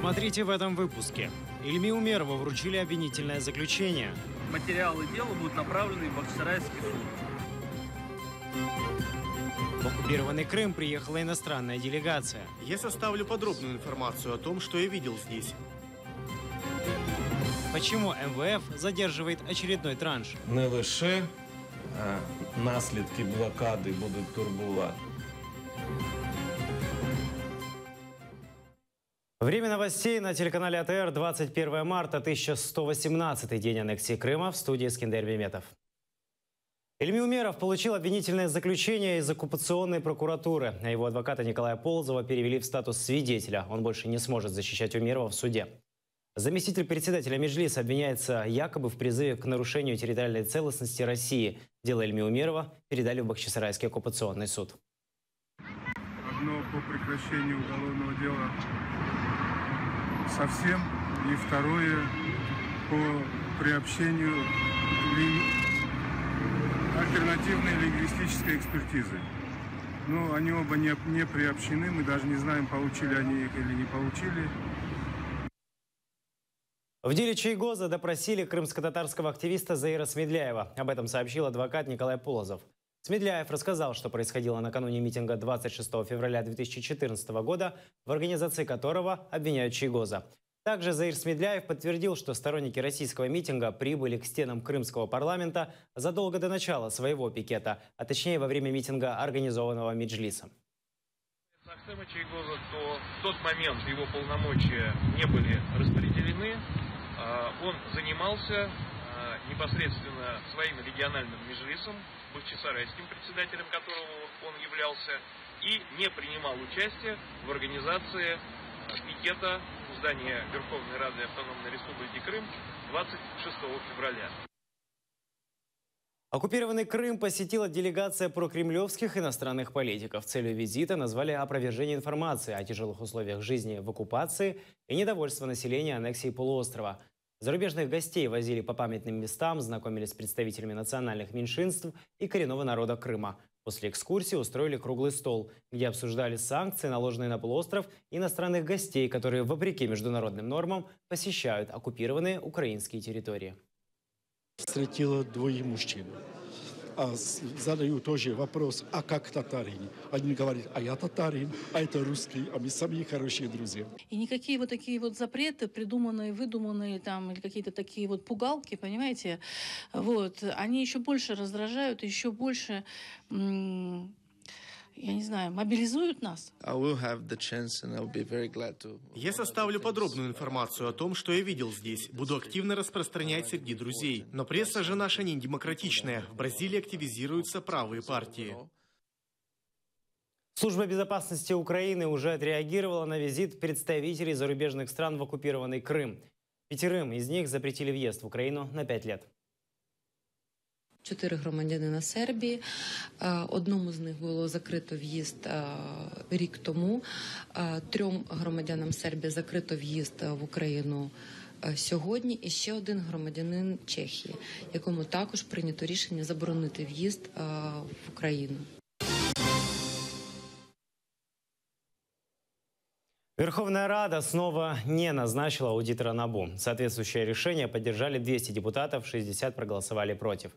Смотрите в этом выпуске. Ильми Умерову вручили обвинительное заключение. Материалы дела будут направлены в Бахчисарайский суд. В оккупированный Крым приехала иностранная делегация. Я составлю подробную информацию о том, что я видел здесь. Почему МВФ задерживает очередной транш? Не лише наслідки блокади будуть турбувати. Время новостей на телеканале АТР, 21 марта, 1118-й день аннексии Крыма, в студии Скандер Беметов. Ильми Умеров получил обвинительное заключение из оккупационной прокуратуры. А его адвоката Николая Полозова перевели в статус свидетеля. Он больше не сможет защищать Умерова в суде. Заместитель председателя Меджлиса обвиняется якобы в призыве к нарушению территориальной целостности России. Дело Ильми Умерова передали в Бахчисарайский оккупационный суд. Одно по прекращению уголовного дела совсем, и второе по приобщению альтернативной лингвистической экспертизы. Но они оба не приобщены, мы даже не знаем, получили они их или не получили. В деле Чайгоза допросили крымско-татарского активиста Заира Смедляева. Об этом сообщил адвокат Николай Полозов. Смедляев рассказал, что происходило накануне митинга 26 февраля 2014 года, в организации которого обвиняют Чайгоза. Также Заир Смедляев подтвердил, что сторонники российского митинга прибыли к стенам крымского парламента задолго до начала своего пикета, а точнее во время митинга, организованного Меджлисом. Аксема Чайгоза, то в тот момент его полномочия не были распределены. Он занимался непосредственно своим региональным Меджлисом, бахчисарайским председателем которого он являлся, и не принимал участие в организации пикета у здания Верховной Рады Автономной Республики Крым 26 февраля. Оккупированный Крым посетила делегация прокремлевских иностранных политиков. Целью визита назвали опровержение информации о тяжелых условиях жизни в оккупации и недовольство населения аннексией полуострова. Зарубежных гостей возили по памятным местам, знакомились с представителями национальных меньшинств и коренного народа Крыма. После экскурсии устроили круглый стол, где обсуждали санкции, наложенные на полуостров, и иностранных гостей, которые, вопреки международным нормам, посещают оккупированные украинские территории. Встретила двое мужчин. Задаю тоже вопрос, а как татарин? Они говорят, а я татарин, а это русский, а мы сами хорошие друзья. И никакие вот такие вот запреты, придуманные, выдуманные там, или какие-то такие вот пугалки, понимаете, вот, они еще больше раздражают, еще больше, я не знаю, мобилизуют нас. Я составлю подробную информацию о том, что я видел здесь. Буду активно распространять среди друзей. Но пресса же наша не демократичная. В Бразилии активизируются правые партии. Служба безопасности Украины уже отреагировала на визит представителей зарубежных стран в оккупированный Крым. 5 из них запретили въезд в Украину на 5 лет. 4 громадянина Сербії. Одному з них було закрито в'їзд рік тому. 3 громадянам Сербії закрито в'їзд в Україну сьогодні. І ще 1 громадянин Чехії, якому також прийнято рішення заборонити в'їзд в Україну. Верховная Рада снова не назначила аудитора НАБУ. Соответствующее решение поддержали 200 депутатов, 60 проголосовали против.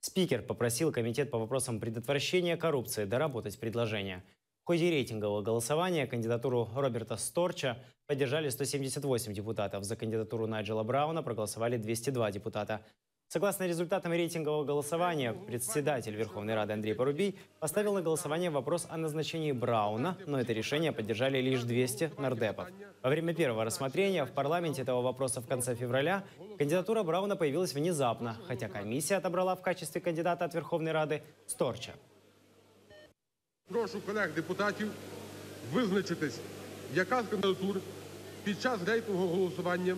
Спикер попросил Комитет по вопросам предотвращения коррупции доработать предложение. В ходе рейтингового голосования кандидатуру Роберта Сторча поддержали 178 депутатов. За кандидатуру Найджела Брауна проголосовали 202 депутата. Согласно результатам рейтингового голосования, председатель Верховной Рады Андрей Порубий поставил на голосование вопрос о назначении Брауна, но это решение поддержали лишь 200 нардепов. Во время первого рассмотрения в парламенте этого вопроса в конце февраля кандидатура Брауна появилась внезапно, хотя комиссия отобрала в качестве кандидата от Верховной Рады Сторча. Прошу колег-депутатів визначитись, яка з кандидатур під час рейтингового голосування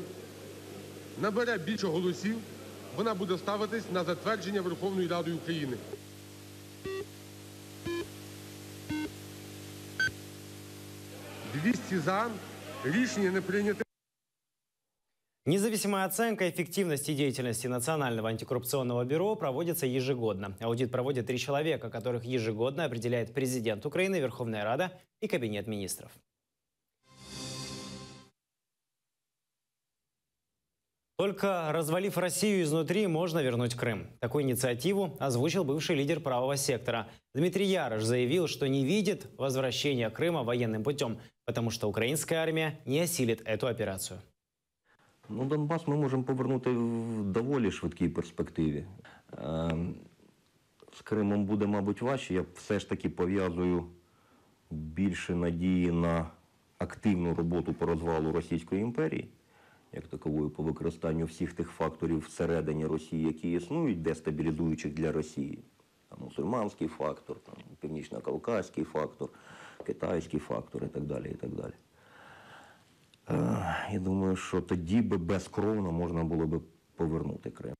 набере більше голосів, вона буде ставитись на затвердження Верховною Радою України. «200 за». Рішення не прийнято. Независимая оценка эффективности деятельности Национального антикоррупционного бюро проводится ежегодно. Аудит проводят 3 человека, которых ежегодно определяет президент Украины, Верховная Рада и Кабинет министров. Только развалив Россию изнутри, можно вернуть Крым. Такую инициативу озвучил бывший лидер правого сектора. Дмитрий Ярош заявил, что не видит возвращения Крыма военным путем, потому что украинская армия не осилит эту операцию. Ну, Донбас ми можемо повернути в доволі швидкій перспективі. З Кримом буде, мабуть, важче. Я все ж таки пов'язую більше надії на активну роботу по розвалу Російської імперії, як такової, по використанню всіх тих факторів всередині Росії, які існують, дестабілізуючих для Росії. Там мусульманський фактор, там, північно-кавказький фактор, китайський фактор і так далі, і так далі. Я думаю, що тоді би безкровно можна було би повернути Крим.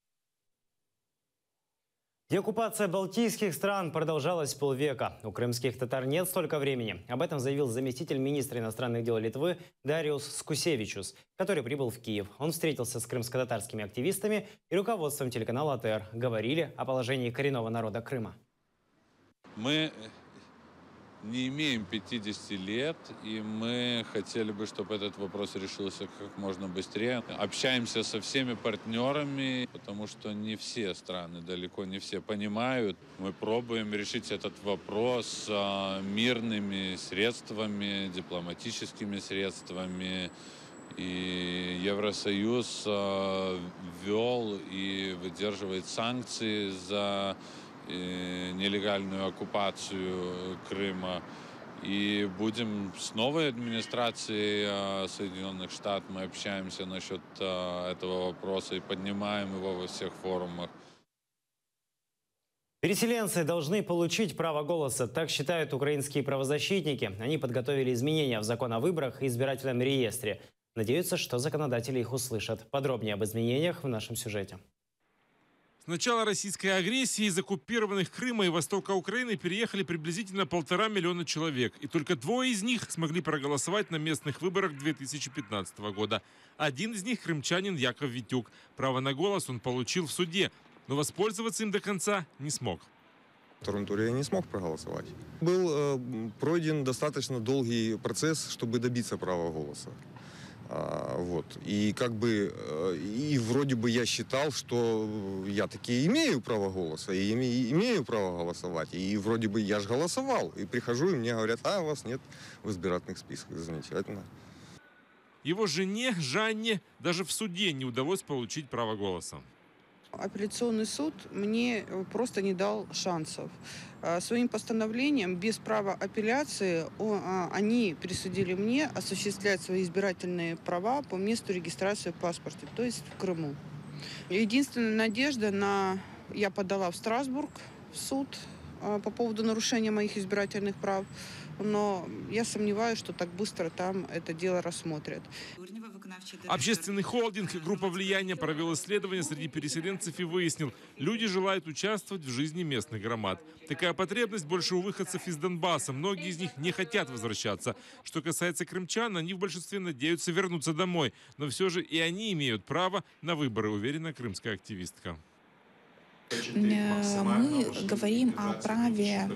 Деоккупация балтийских стран продолжалась полвека. У крымских татар нет столько времени. Об этом заявил заместитель министра иностранных дел Литвы Дариус Скусевичус, который прибыл в Киев. Он встретился с крымско-татарскими активистами и руководством телеканала АТР. Говорили о положении коренного народа Крыма. Мы не имеем 50 лет, и мы хотели бы, чтобы этот вопрос решился как можно быстрее. Общаемся со всеми партнерами, потому что не все страны, далеко не все понимают. Мы пробуем решить этот вопрос мирными средствами, дипломатическими средствами. И Евросоюз ввел и выдерживает санкции за нелегальную оккупацию Крыма. И будем с новой администрацией Соединенных Штатов, мы общаемся насчет этого вопроса и поднимаем его во всех форумах. Переселенцы должны получить право голоса, так считают украинские правозащитники. Они подготовили изменения в закон о выборах и избирательном реестре. Надеются, что законодатели их услышат. Подробнее об изменениях в нашем сюжете. С начала российской агрессии из оккупированных Крыма и востока Украины переехали приблизительно 1,5 миллиона человек. И только 2 из них смогли проголосовать на местных выборах 2015 года. Один из них – крымчанин Яков Витюк. Право на голос он получил в суде, но воспользоваться им до конца не смог. В втором туре я не смог проголосовать. Был пройден достаточно долгий процесс, чтобы добиться права голоса. Вот. И как бы, и вроде бы я считал, что я таки имею право голоса, и имею право голосовать. И вроде бы я же голосовал. И прихожу, и мне говорят, у вас нет в избирательных списках. Замечательно. Его жене, Жанне, даже в суде не удалось получить право голоса. Апелляционный суд мне просто не дал шансов. Своим постановлением без права апелляции они присудили мне осуществлять свои избирательные права по месту регистрации в паспорте, то есть в Крыму. Единственная надежда я подала в Страсбург в суд по поводу нарушения моих избирательных прав, но я сомневаюсь, что так быстро там это дело рассмотрят. Общественный холдинг «Группа влияния» провел исследование среди переселенцев и выяснил, люди желают участвовать в жизни местных громад. Такая потребность больше у выходцев из Донбасса. Многие из них не хотят возвращаться. Что касается крымчан, они в большинстве надеются вернуться домой. Но все же и они имеют право на выборы, уверена крымская активистка. Мы говорим о праве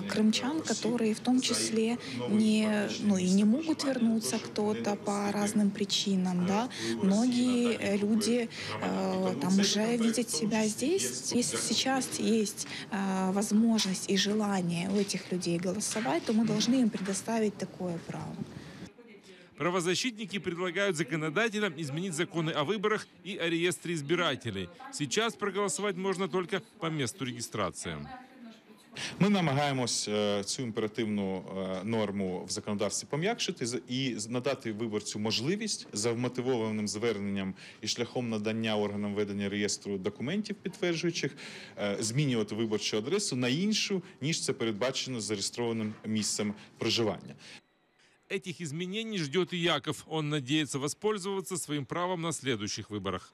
крымчан, которые в том числе не могут вернуться кто-то по разным причинам. Да? Многие люди там уже видят себя здесь. Если сейчас есть возможность и желание у этих людей голосовать, то мы должны им предоставить такое право. Правозащитники предлагают законодателям изменить законы о выборах и о реестре избирателей. Сейчас проголосовать можно только по месту регистрации. Ми намагаємось цю імперативну норму в законодавстві пом'якшити і надати виборцю можливість за вмотивованим зверненням і шляхом надання органам ведення реєстру документів підтверджуючих змінювати виборчу адресу на іншу, ніж це передбачено зареєстрованим місцем проживання. Этих изменений ждет и Яков. Он надеется воспользоваться своим правом на следующих выборах.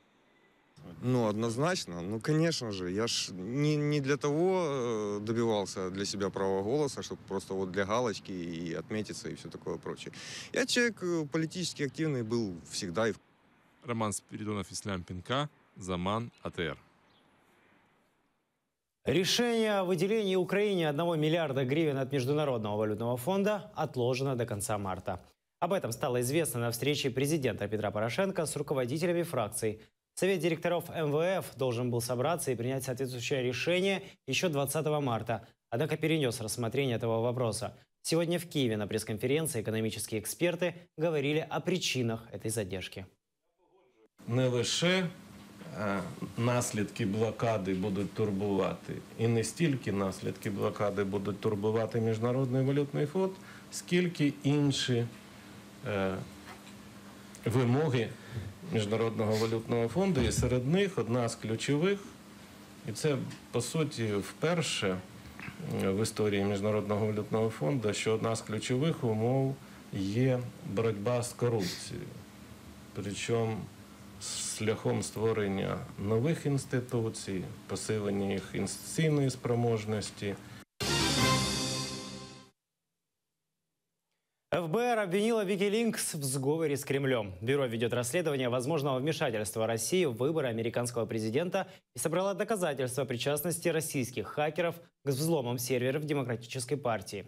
Ну, однозначно. Ну, конечно же. Я ж не для того добивался для себя права голоса, чтобы просто вот для галочки и отметиться и все такое прочее. Я человек политически активный был всегда. Роман Спиридонов, Ислам Пинка, Заман, АТР. Решение о выделении Украине 1 миллиарда гривен от Международного валютного фонда отложено до конца марта. Об этом стало известно на встрече президента Петра Порошенко с руководителями фракций. Совет директоров МВФ должен был собраться и принять соответствующее решение еще 20 марта, однако перенес рассмотрение этого вопроса. Сегодня в Киеве на пресс-конференции экономические эксперты говорили о причинах этой задержки. Не лише наслідки блокади будуть турбувати, і не стільки наслідки блокади будуть турбувати Міжнародний валютний фонд, скільки інші вимоги Міжнародного валютного фонду, і серед них одна з ключових, і це, по суті, вперше в історії Міжнародного валютного фонду, що одна з ключових умов є боротьба з корупцією. Причому шляхом створення нових інституцій, посилення їх інституційної спроможності. ФБР обвинила Wikileaks в сговоре с Кремлем. Бюро ведет расследование возможного вмешательства России в выборы американского президента и собрала доказательства причастности российских хакеров к взломам серверов Демократической партии.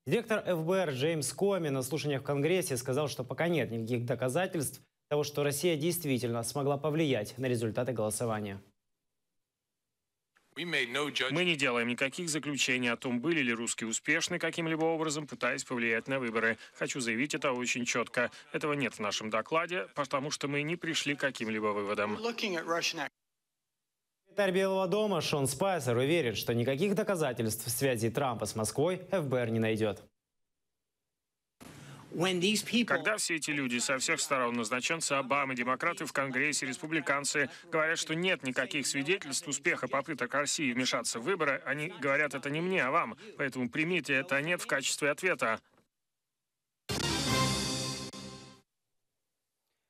Директор ФБР Джеймс Коми на слушаниях в Конгрессе сказал, что пока нет никаких доказательств того, что Россия действительно смогла повлиять на результаты голосования. Мы не делаем никаких заключений о том, были ли русские успешны каким-либо образом, пытаясь повлиять на выборы. Хочу заявить это очень четко. Этого нет в нашем докладе, потому что мы не пришли к каким-либо выводам. Секретарь Белого дома Шон Спайсер уверен, что никаких доказательств связи Трампа с Москвой ФБР не найдет. Когда все эти люди со всех сторон, назначенцы Обамы, демократы в Конгрессе, республиканцы, говорят, что нет никаких свидетельств успеха попыток России вмешаться в выборы, они говорят это не мне, а вам. Поэтому примите это «нет» в качестве ответа.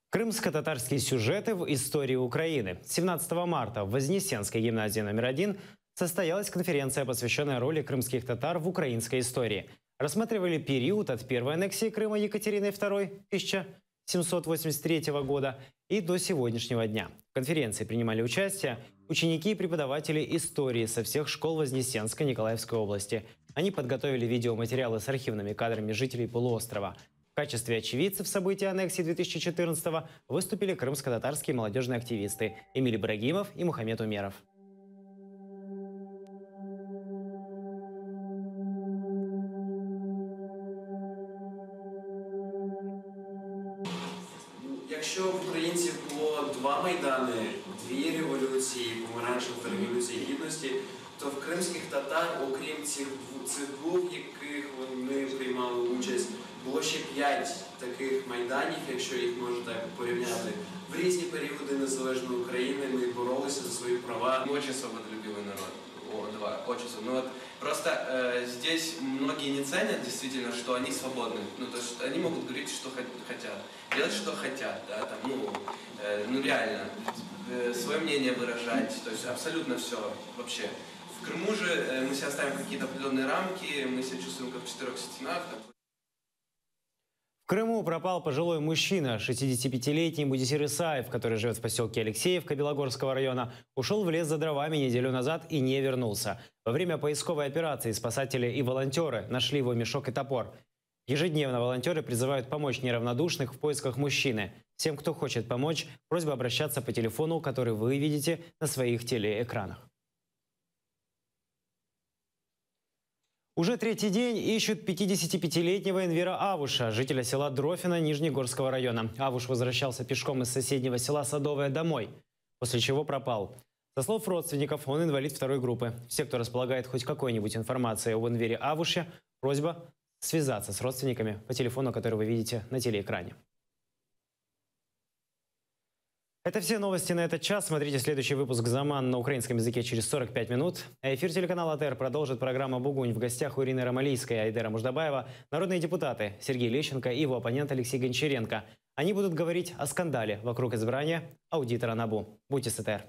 Крымско-татарские сюжеты в истории Украины. 17 марта в Вознесенской гимназии номер 1 состоялась конференция, посвященная роли крымских татар в украинской истории. Рассматривали период от первой аннексии Крыма Екатериной II 1783 года и до сегодняшнего дня. В конференции принимали участие ученики и преподаватели истории со всех школ Вознесенской Николаевской области. Они подготовили видеоматериалы с архивными кадрами жителей полуострова. В качестве очевидцев событий аннексии 2014 выступили крымско-татарские молодежные активисты Эмиль Ибрагимов и Мухаммед Умеров. Якщо в українців було два майдани, дві революції, помаранчева та революція гідності, то в кримських татар, окрім цих двох, в яких вони приймали участь, було ще 5 таких майданів, якщо їх можна так порівняти. В різні періоди незалежної України ми боролися за свої права. Очень свободолюбивый народ. Очень свободный. Ну вот просто здесь многие не ценят действительно, что они свободны. Ну то есть они могут говорить, что хотят, делать, что хотят, да, там, ну реально свое мнение выражать, то есть абсолютно все вообще. В Крыму же мы себе ставим какие-то определенные рамки, мы себя чувствуем как в 4 стенах. В Крыму пропал пожилой мужчина, 65-летний Будисир Исаев, который живет в поселке Алексеевка Белогорского района, ушел в лес за дровами неделю назад и не вернулся. Во время поисковой операции спасатели и волонтеры нашли его мешок и топор. Ежедневно волонтеры призывают помочь неравнодушных в поисках мужчины. Всем, кто хочет помочь, просьба обращаться по телефону, который вы видите на своих телеэкранах. Уже третий день ищут 55-летнего Энвира Авуша, жителя села Дрофино Нижнегорского района. Авуш возвращался пешком из соседнего села Садовое домой, после чего пропал. Со слов родственников, он инвалид второй группы. Все, кто располагает хоть какой-нибудь информацией об Энвире Авуше, просьба связаться с родственниками по телефону, который вы видите на телеэкране. Это все новости на этот час. Смотрите следующий выпуск «Заман» на украинском языке через 45 минут. А эфир телеканала АТР продолжит программа «Бугунь». В гостях у Ирины Ромалийской и Айдера Муждабаева народные депутаты Сергей Лещенко и его оппонент Алексей Гончаренко. Они будут говорить о скандале вокруг избрания аудитора НАБУ. Будьте с АТР.